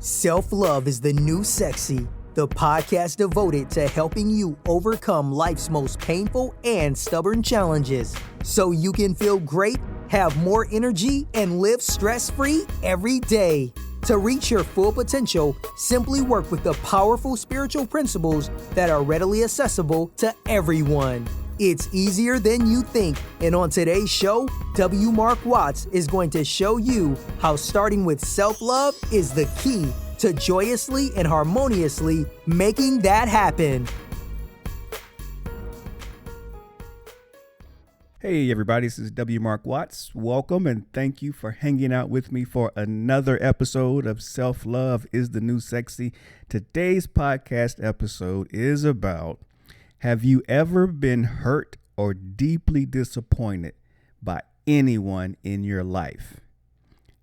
Self-love is the new sexy, the podcast devoted to helping you overcome life's most painful and stubborn challenges so you can feel great, have more energy, and live stress-free every day. To reach your full potential, simply work with the powerful spiritual principles that are readily accessible to everyone. It's easier than you think, and on today's show, W. Mark Watts is going to show you how starting with self-love is the key to joyously and harmoniously making that happen. Hey everybody, this is W. Mark Watts. Welcome and thank you for hanging out with me for another episode of Self-Love is the New Sexy. Today's podcast episode is about, have you ever been hurt or deeply disappointed by anyone in your life?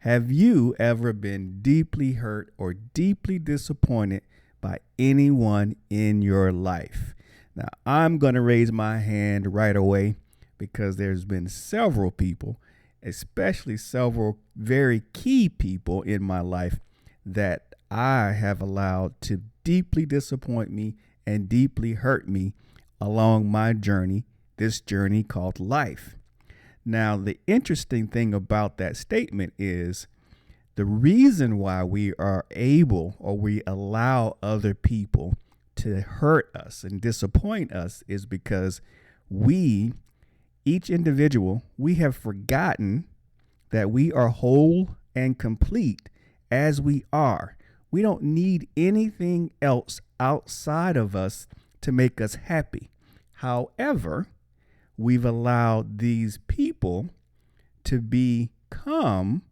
Have you ever been deeply hurt or deeply disappointed by anyone in your life? Now, I'm going to raise my hand right away because there's been several people, especially several very key people in my life that I have allowed to deeply disappoint me and deeply hurt me along my journey, this journey called life. Now, the interesting thing about that statement is the reason why we are able or we allow other people to hurt us and disappoint us is because we, each individual, we have forgotten that we are whole and complete as we are. We don't need anything else outside of us to make us happy. However, we've allowed these people to become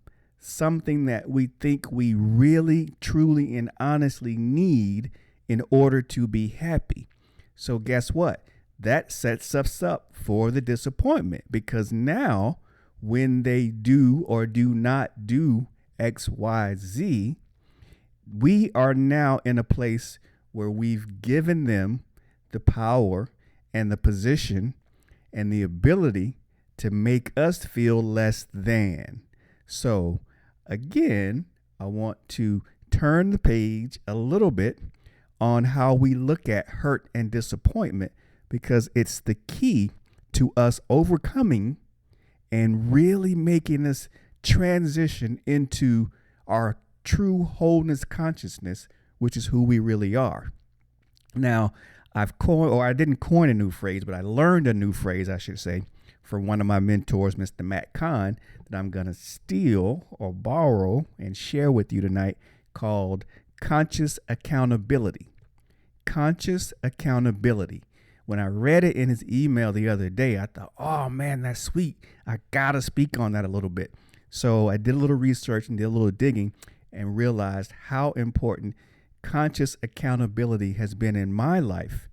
something that we think we really, truly, and honestly need in order to be happy. So guess what? That sets us up for the disappointment, because now when they do or do not do X, Y, Z, we are now in a place where we've given them the power and the position and the ability to make us feel less than. So again, I want to turn the page a little bit on how we look at hurt and disappointment, because it's the key to us overcoming and really making us transition into our true wholeness consciousness, which is who we really are. Now, I didn't coin a new phrase, but I learned a new phrase, I should say, from one of my mentors, Mr. Matt Kahn, that I'm going to steal or borrow and share with you tonight, called conscious accountability. Conscious accountability. When I read it in his email the other day, I thought, oh man, that's sweet. I got to speak on that a little bit. So I did a little research and did a little digging and realized how important conscious accountability has been in my life.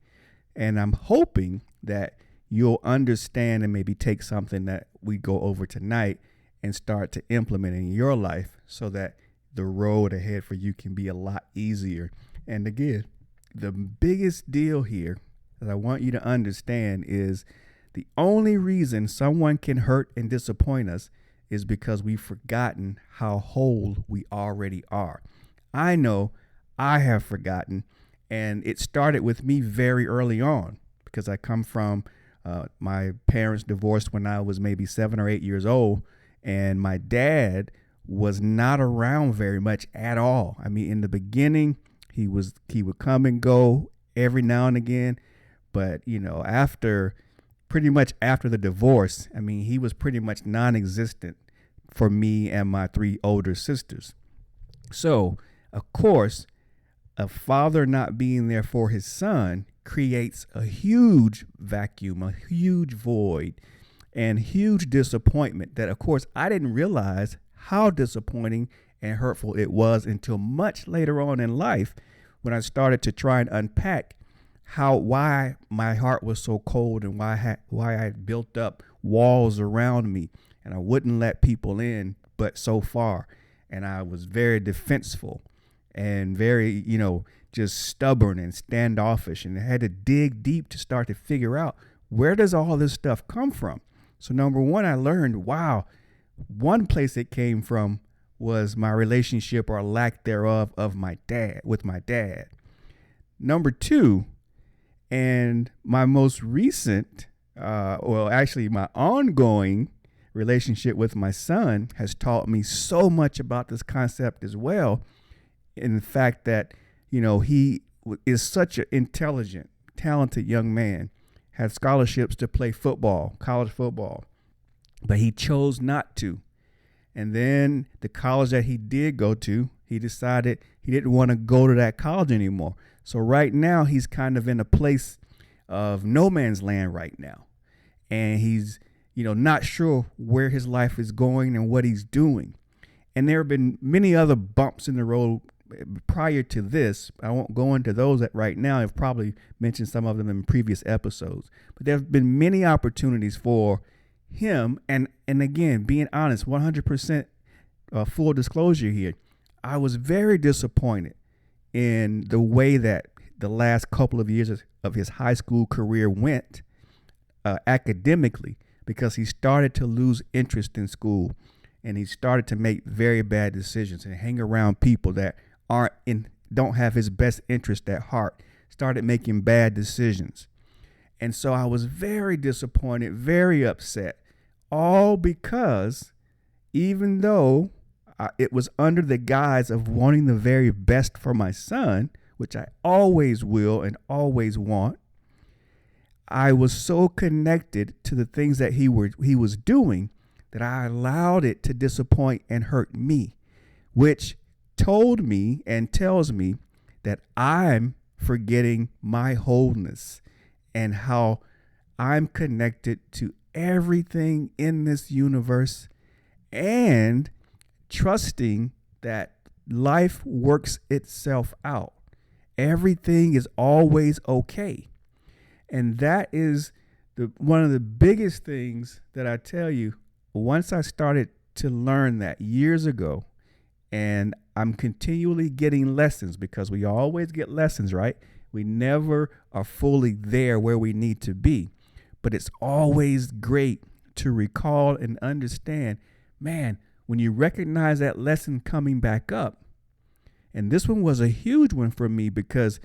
And I'm hoping that you'll understand and maybe take something that we go over tonight and start to implement in your life so that the road ahead for you can be a lot easier. And again, the biggest deal here that I want you to understand is the only reason someone can hurt and disappoint us is because we've forgotten how whole we already are. I know I have forgotten, and it started with me very early on because I come from my parents divorced when I was maybe 7 or 8 years old, and my dad was not around very much at all. I mean, in the beginning, he would come and go every now and again, but pretty much after the divorce, I mean, he was pretty much non-existent for me and my 3 older sisters. So, of course, a father not being there for his son creates a huge vacuum, a huge void, and huge disappointment that, of course, I didn't realize how disappointing and hurtful it was until much later on in life when I started to try and unpack why my heart was so cold and why I had built up walls around me and I wouldn't let people in but so far. And I was very defenseful and very, just stubborn and standoffish, and I had to dig deep to start to figure out, where does all this stuff come from? So number one, I learned, wow, one place it came from was my relationship or lack thereof with my dad. Number two, and my most recent, my ongoing relationship with my son has taught me so much about this concept as well. In the fact that, he is such an intelligent, talented young man, had scholarships to play football, college football, but he chose not to. And then the college that he did go to, he decided he didn't want to go to that college anymore. So right now he's kind of in a place of no man's land right now. And he's, not sure where his life is going and what he's doing. And there have been many other bumps in the road prior to this. I won't go into those right now. I've probably mentioned some of them in previous episodes. But there have been many opportunities for him. And again, being honest, 100% full disclosure here, I was very disappointed in the way that the last couple of years of his high school career went academically, because he started to lose interest in school and he started to make very bad decisions and hang around people that don't have his best interest at heart, started making bad decisions. And so I was very disappointed, very upset, all because even though it was under the guise of wanting the very best for my son, which I always will and always want, I was so connected to the things that he was doing that I allowed it to disappoint and hurt me, which told me and tells me that I'm forgetting my wholeness and how I'm connected to everything in this universe, and trusting that life works itself out. Everything is always okay. And that is one of the biggest things that I tell you. Once I started to learn that years ago, and I'm continually getting lessons, because we always get lessons, right? We never are fully there where we need to be. But it's always great to recall and understand, man, when you recognize that lesson coming back up. And this one was a huge one for me because,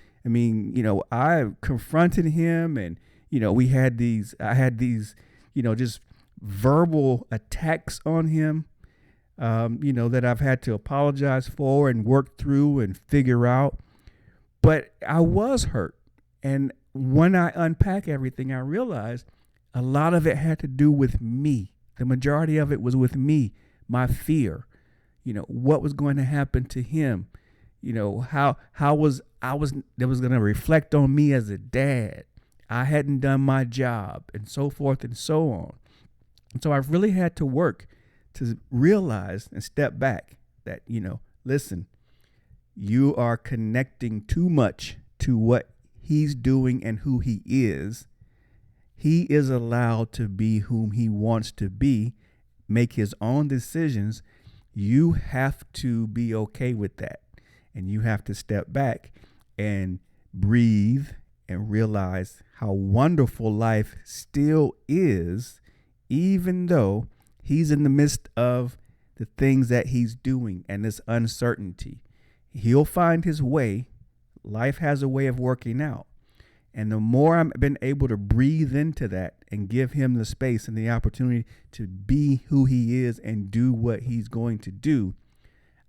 I confronted him, and, I had these, just verbal attacks on him, that I've had to apologize for and work through and figure out. But I was hurt. And when I unpack everything, I realized a lot of it had to do with me. The majority of it was with me, my fear, what was going to happen to him, how was that was going to reflect on me as a dad. I hadn't done my job, and so forth and so on. And so I really had to work to realize and step back that, listen, you are connecting too much to what he's doing and who he is. He is allowed to be whom he wants to be, make his own decisions. You have to be okay with that. And you have to step back and breathe and realize how wonderful life still is, even though he's in the midst of the things that he's doing and this uncertainty. He'll find his way. Life has a way of working out. And the more I've been able to breathe into that and give him the space and the opportunity to be who he is and do what he's going to do,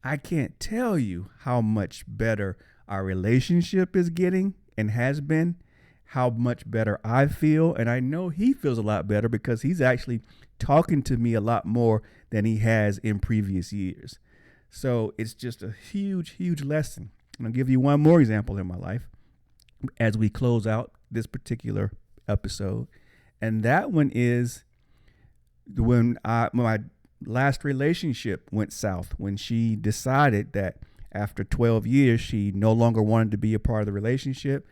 I can't tell you how much better our relationship is getting and has been, how much better I feel. And I know he feels a lot better because he's actually talking to me a lot more than he has in previous years. So it's just a huge, huge lesson. And I'll give you one more example in my life as we close out this particular episode. And that one is when my last relationship went south, when she decided that after 12 years, she no longer wanted to be a part of the relationship,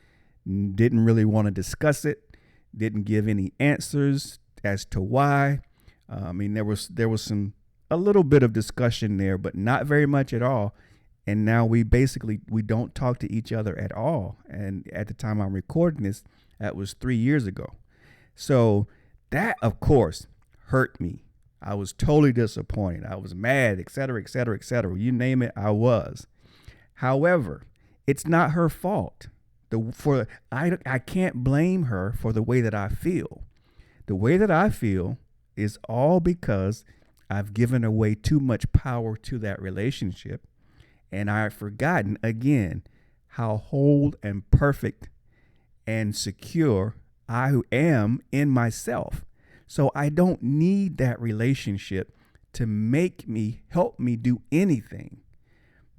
didn't really want to discuss it, didn't give any answers as to why. There was a little bit of discussion there, but not very much at all. And now we don't talk to each other at all. And at the time I'm recording this, that was 3 years ago. So that, of course, hurt me. I was totally disappointed. I was mad, et cetera, et cetera, et cetera. You name it, I was. However, it's not her fault. I can't blame her for the way that I feel. The way that I feel is all because I've given away too much power to that relationship. And I've forgotten, again, how whole and perfect and secure I am in myself. So I don't need that relationship to help me do anything.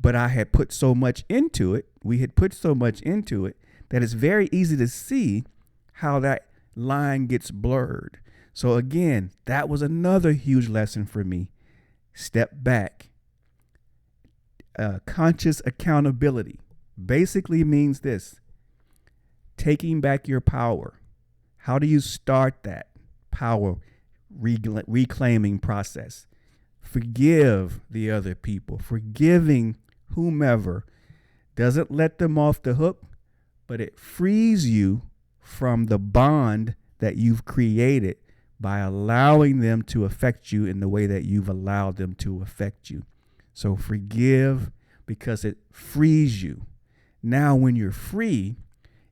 But I had put so much into it. We had put so much into it that it's very easy to see how that line gets blurred. So again, that was another huge lesson for me. Step back. Conscious accountability basically means this: taking back your power. How do you start that power reclaiming process? Forgive the other people. Forgiving whomever doesn't let them off the hook, but it frees you from the bond that you've created by allowing them to affect you in the way that you've allowed them to affect you. So forgive, because it frees you. Now, when you're free,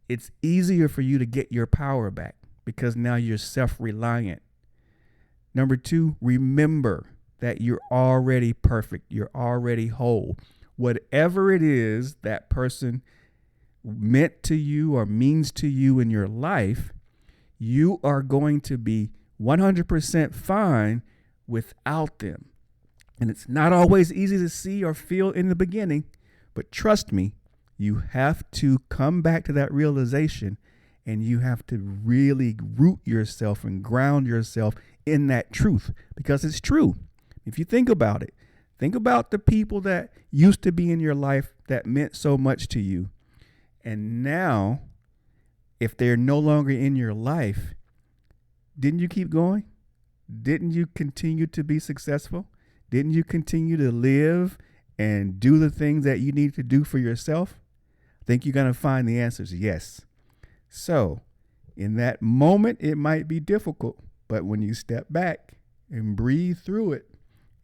it's easier for you to get your power back because now you're self-reliant. Number 2, remember that you're already perfect. You're already whole. Whatever it is that person meant to you or means to you in your life, you are going to be 100% fine without them. And it's not always easy to see or feel in the beginning, but trust me, you have to come back to that realization, and you have to really root yourself and ground yourself in that truth, because it's true. If you think about it, think about the people that used to be in your life that meant so much to you. And now, if they're no longer in your life, didn't you keep going? Didn't you continue to be successful? Didn't you continue to live and do the things that you need to do for yourself? I think you're going to find the answers yes. So in that moment, it might be difficult, but when you step back and breathe through it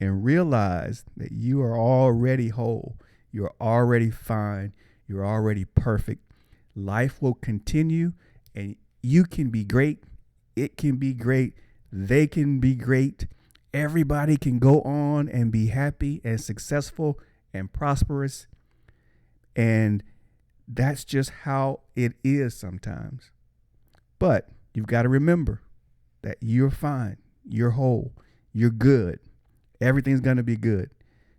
and realize that you are already whole, you're already fine, you're already perfect, life will continue and you can be great. It can be great. They can be great. Everybody can go on and be happy and successful and prosperous. And that's just how it is sometimes. But you've got to remember that you're fine. You're whole. You're good. Everything's going to be good.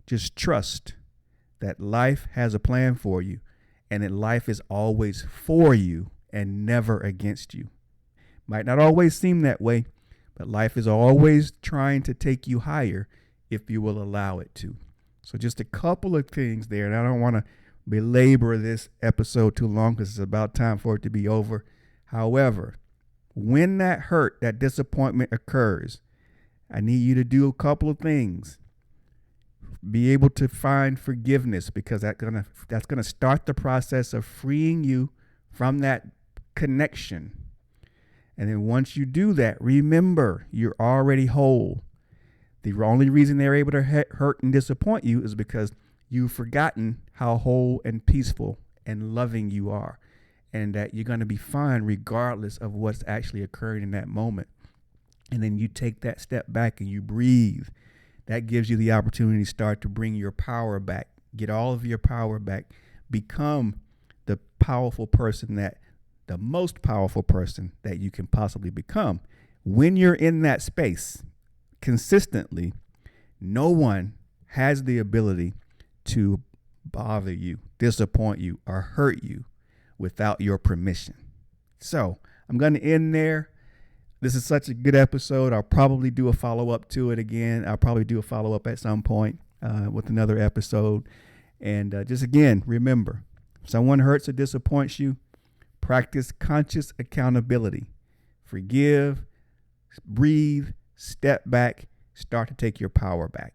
Just trust that life has a plan for you and that life is always for you and never against you. Might not always seem that way, but life is always trying to take you higher if you will allow it to. So just a couple of things there, and I don't want to belabor this episode too long because it's about time for it to be over. However, when that hurt, that disappointment occurs, I need you to do a couple of things. Be able to find forgiveness, because that's gonna start the process of freeing you from that connection. And then once you do that, remember you're already whole. The only reason they're able to hurt and disappoint you is because you've forgotten how whole and peaceful and loving you are, and that you're going to be fine regardless of what's actually occurring in that moment. And then you take that step back and you breathe. That gives you the opportunity to start to bring your power back, get all of your power back, become the most powerful person that you can possibly become. When you're in that space consistently, no one has the ability to bother you, disappoint you, or hurt you without your permission. So I'm going to end there. This is such a good episode. I'll probably do a follow-up to it again. I'll probably do a follow-up at some point with another episode. And just again, remember, if someone hurts or disappoints you, practice conscious accountability. Forgive, breathe, step back, start to take your power back.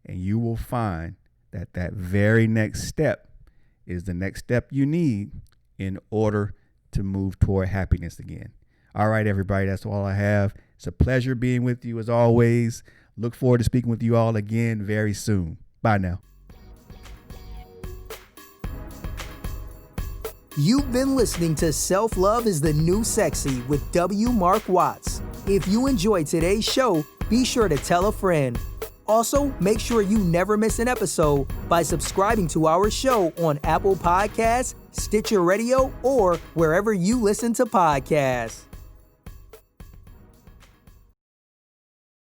And you will find that that very next step is the next step you need in order to move toward happiness again. All right, everybody, that's all I have. It's a pleasure being with you as always. Look forward to speaking with you all again very soon. Bye now. You've been listening to Self-Love is the New Sexy with W. Mark Watts. If you enjoyed today's show, be sure to tell a friend. Also, make sure you never miss an episode by subscribing to our show on Apple Podcasts, Stitcher Radio, or wherever you listen to podcasts.